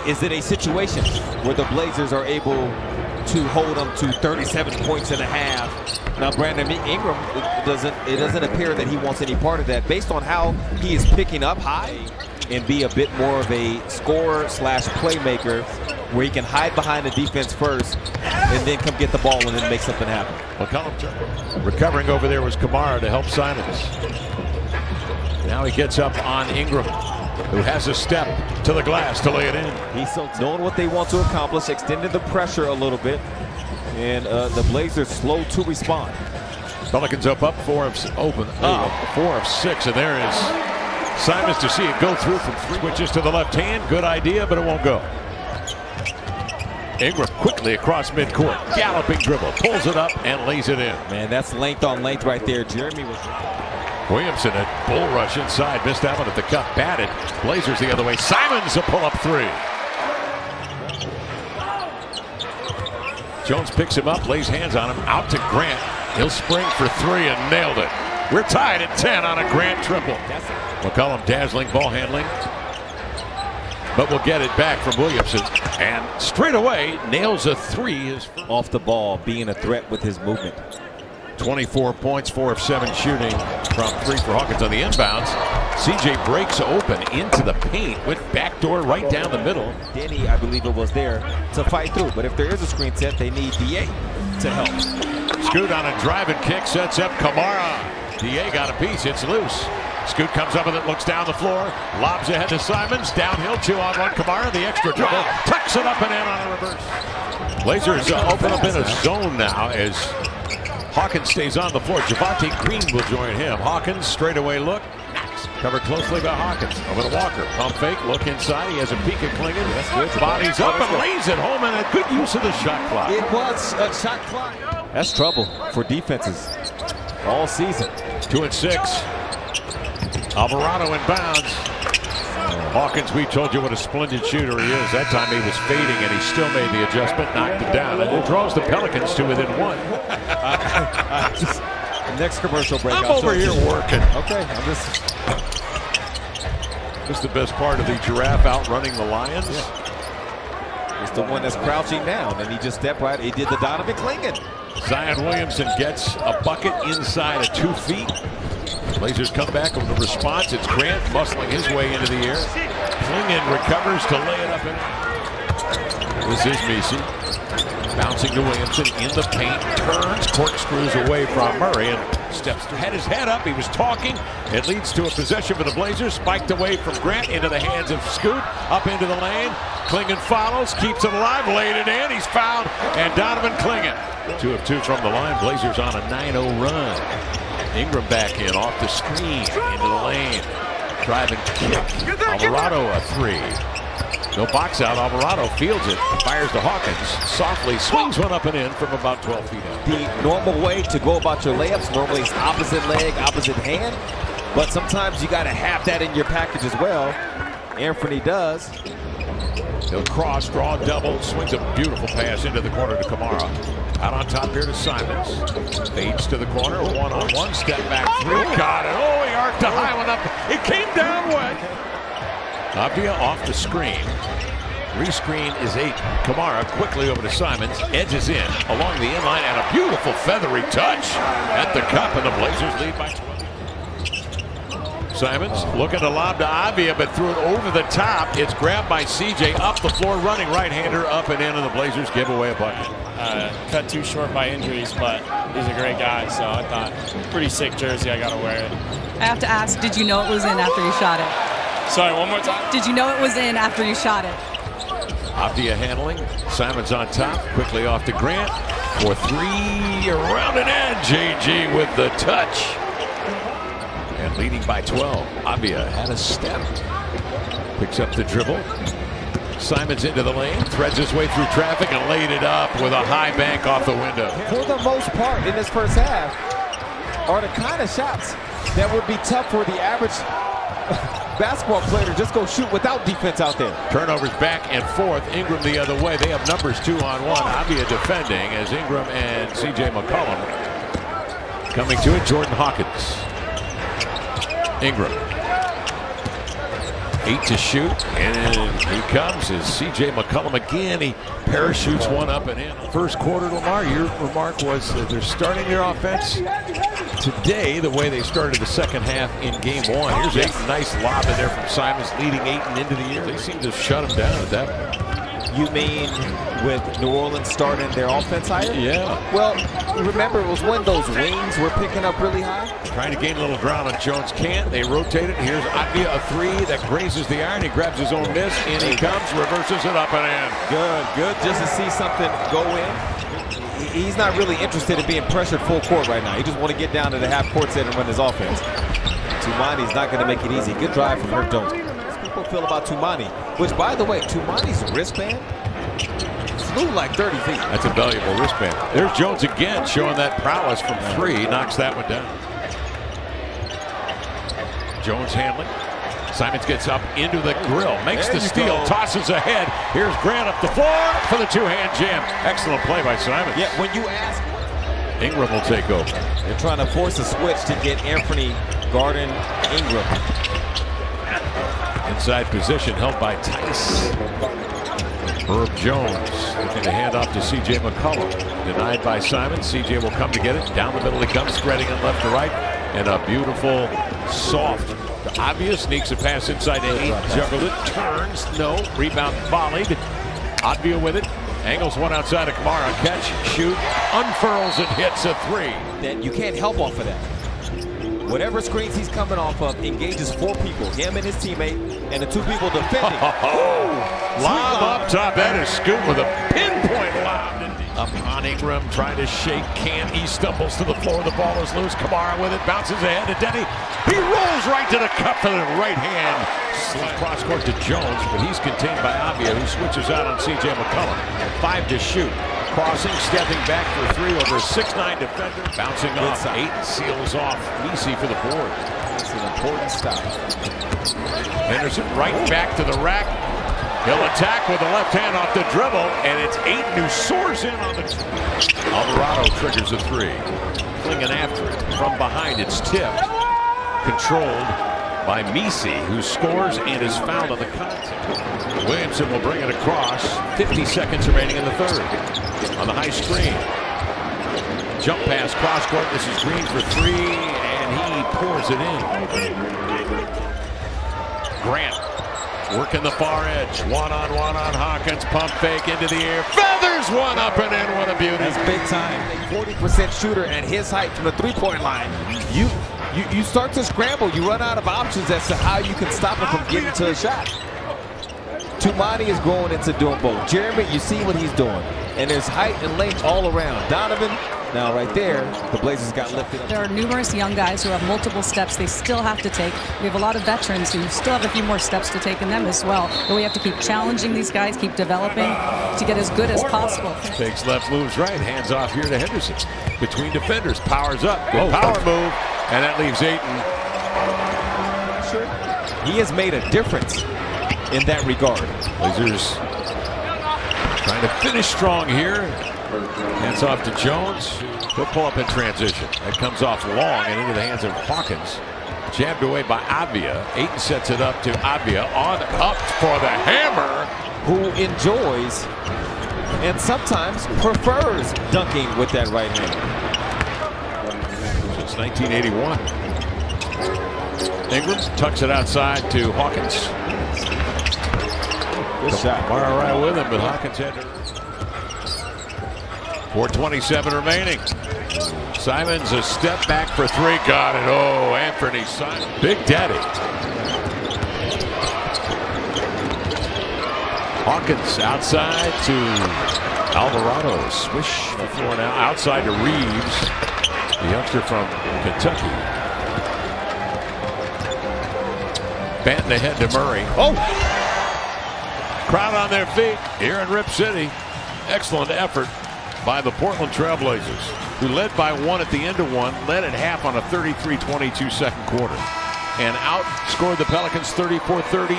is it a situation where the Blazers are able to hold them to 37 points and a half? Now, Brandon Ingram, it doesn't appear that he wants any part of that based on how he is picking up high and be a bit more of a scorer slash playmaker where he can hide behind the defense first and then come get the ball and then make something happen. McCollum recovering over there was Kamara to help Simons. Now he gets up on Ingram, who has a step to the glass to lay it in. He's so knowing what they want to accomplish, extended the pressure a little bit, and the Blazers slow to respond. Pelicans up 4 of 6, and there is Simons to see it go through from 3. Switches to the left hand, good idea, but it won't go. Ingram quickly across midcourt, galloping dribble, pulls it up and lays it in. Man, that's length on length right there. Jeremy was... Williamson at bull rush inside, missed that one at the cup, batted. Blazers the other way. Simons a pull-up 3. Jones picks him up, lays hands on him, out to Grant. He'll spring for 3 and nailed it. We're tied at 10 on a Grant triple. McCollum dazzling ball handling, but we'll get it back from Williamson. And straight away nails a 3. Off the ball, being a threat with his movement. 24 points, 4 of 7 shooting from 3 for Hawkins on the inbounds. CJ breaks open into the paint, went backdoor right down the middle. Denny, I believe it was there to fight through, but if there is a screen set, they need DA to help. Scoot on a drive and kick, sets up Kamara. DA got a piece, it's loose. Scoot comes up with it, looks down the floor, lobs ahead to Simons, downhill 2-on-1 Kamara, the extra dribble, tucks it up and in on a reverse. Blazers open up in a zone now as Hawkins stays on the floor. Javonte Green will join him. Hawkins, straightaway look. Covered closely by Hawkins. Over to Walker. Pump fake, look inside. He has a peek at Klingon. That's good. Bodies up and lays it home, and a good use of the shot clock. It was a shot clock. That's trouble for defenses all season. 2 and 6. Alvarado inbounds. Hawkins, we told you what a splendid shooter he is. That time he was fading and he still made the adjustment, knocked it down. And it draws the Pelicans to within 1. Next commercial break. I'm over here working. Okay, I'm just... This is the best part of the giraffe outrunning the Lions. Yeah. It's the one that's crouching down, and he just stepped right. He did the Donovan Klingon. Zion Williamson gets a bucket inside of 2 feet. Blazers come back with a response. It's Grant muscling his way into the air. Klingon recovers to lay it up in. This is Messi. Bouncing to Williamson in the paint. Turns, corkscrews away from Murray and steps through. Had his head up. He was talking. It leads to a possession for the Blazers. Spiked away from Grant into the hands of Scoot. Up into the lane. Klingon follows. Keeps it alive. Laid it in. He's fouled. And Donovan Klingon. 2 of 2 from the line. Blazers on a 9-0 run. Ingram back in, off the screen, into the lane. Driving kick. Alvarado a 3. No box out. Alvarado fields it. Fires to Hawkins. Softly swings one up and in from about 12 feet out. The normal way to go about your layups, normally it's opposite leg, opposite hand. But sometimes you got to have that in your package as well. Anthony does. He'll cross, draw, double, swings a beautiful pass into the corner to Kamara. Out on top here to Simons. Fades to the corner, 1-on-1, step back 3. Got it. Oh, he arced a high one up. It came down wet. Avdia off the screen. Rescreen is 8. Kamara quickly over to Simons. Edges in along the inline and a beautiful feathery touch at the cup, and the Blazers lead by 12. Simons looking to lob to Avdia, but threw it over the top. It's grabbed by CJ up the floor, running right-hander up and in, and the Blazers give away a bucket. Cut too short by injuries, but he's a great guy, so I thought pretty sick jersey. I gotta wear it. I have to ask, did you know it was in after you shot it? Sorry, one more time. Did you know it was in after you shot it? Avdia handling. Simons on top, quickly off to Grant for 3 around an edge. JG with the touch. And leading by 12. Avdia had a step. Picks up the dribble. Simons into the lane, threads his way through traffic and laid it up with a high bank off the window. For the most part in this first half are the kind of shots that would be tough for the average basketball player to just go shoot without defense out there. Turnovers back and forth. Ingram the other way. They have numbers 2-on-1. Avdia defending as Ingram and CJ McCollum coming to it. Jordan Hawkins. Ingram. 8 to shoot, and He comes as C.J. McCollum again. He parachutes one up and in. First quarter, Lamar, your remark was that they're starting their offense today the way they started the second half in game one. Here's Ayton, nice lob in there from Simons, leading Ayton into the year. They seem to shut him down at that point. You mean with New Orleans starting their offense higher? Yeah. Well, remember, it was when those wings were picking up really high. Trying to gain a little ground on Jones. Can't. They rotate it. Here's Avdia, a three that grazes the iron. He grabs his own miss. In he comes, reverses it up and in. Good just to see something go in. He's not really interested in being pressured full court right now. He just want to get down to the half court set and run his offense. Tumani's not going to make it easy. Good drive from Herb Jones. People feel about Tumani, which, by the way, Tumani's wristband flew like 30 feet. That's a valuable wristband. There's Jones again, showing that prowess from three. Knocks that one down. Jones handling. Simons gets up into the grill, makes the steal, tosses ahead. Here's Grant up the floor for the two-hand jam. Excellent play by Simons. Yeah, when you ask, Ingram will take over. They're trying to force a switch to get Anthony guarding Ingram. Inside position held by Tice. Herb Jones looking to hand off to C.J. McCollum. Denied by Simons. C.J. will come to get it. Down the middle he comes, spreading it left to right. And a beautiful, soft, obvious, sneaks a pass inside to 8. Juggled it, turns, no. Rebound volleyed. Advia with it. Angles one outside of Kamara. Catch, shoot, unfurls and hits a three. That you can't help off of that. Whatever screens he's coming off of engages 4 people, him and his teammate, and the 2 people defending. Lob up top. That is Scoot with a pinpoint lob. Up on Ingram, trying to shake, can't. He stumbles to the floor. The ball is loose. Kamara with it, bounces ahead to Denny. He rolls right to the cup for the right hand. Cross court to Jones, but he's contained by Avia, who switches out on C.J. McCollum. 5 to shoot. Crossing, stepping back for 3 over a 6'9" defender. Bouncing off. 8 seals off. Easy for the board. It's an important stop. Henderson right back to the rack. He'll attack with the left hand off the dribble, and it's Ayton who soars in on the. Alvarado triggers a 3. Flinging after it. From behind, it's tipped. Controlled by Misi, who scores and is fouled on the contact. Williamson will bring it across. 50 seconds remaining in the third. On the high screen. Jump pass, cross court. This is Green for 3, and he pours it in. Grant working the far edge. One-on-one on Hawkins. Pump fake into the air. Feathers one up and in. What a beauty. That's big time. 40% shooter at his height from the three-point line. You start to scramble. You run out of options as to how you can stop him from getting to a shot. Tumani is growing into doing both. Jeremy, you see what he's doing. And there's height and length all around. Donovan, now right there, the Blazers got lifted up. There are numerous young guys who have multiple steps they still have to take. We have a lot of veterans who still have a few more steps to take in them as well. But we have to keep challenging these guys, keep developing to get as good as possible. Takes left, moves right, hands off here to Henderson. Between defenders, powers up. Good power move, and that leaves Ayton. He has made a difference in that regard. Blazers trying to finish strong here. Hands off to Jones. He'll pull up in transition. That comes off long and into the hands of Hawkins. Jabbed away by Avia. Ayton sets it up to Avia. On up for the hammer. Who enjoys and sometimes prefers dunking with that right hand. Since 1981. Ingram tucks it outside to Hawkins. Good shot. Kamara right with him, but Hawkins had to. 4:27 remaining. Simons a step back for 3. Got it. Oh, Anthony Simons. Big Daddy. Hawkins outside to Alvarado. Swish the floor now. Outside to Reeves, the youngster from Kentucky. Banton ahead to Murray. Oh! Crowd on their feet here in Rip City. Excellent effort by the Portland Trailblazers, who led by 1 at the end of 1, led at half on a 33-22 second quarter, and outscored the Pelicans 34-30.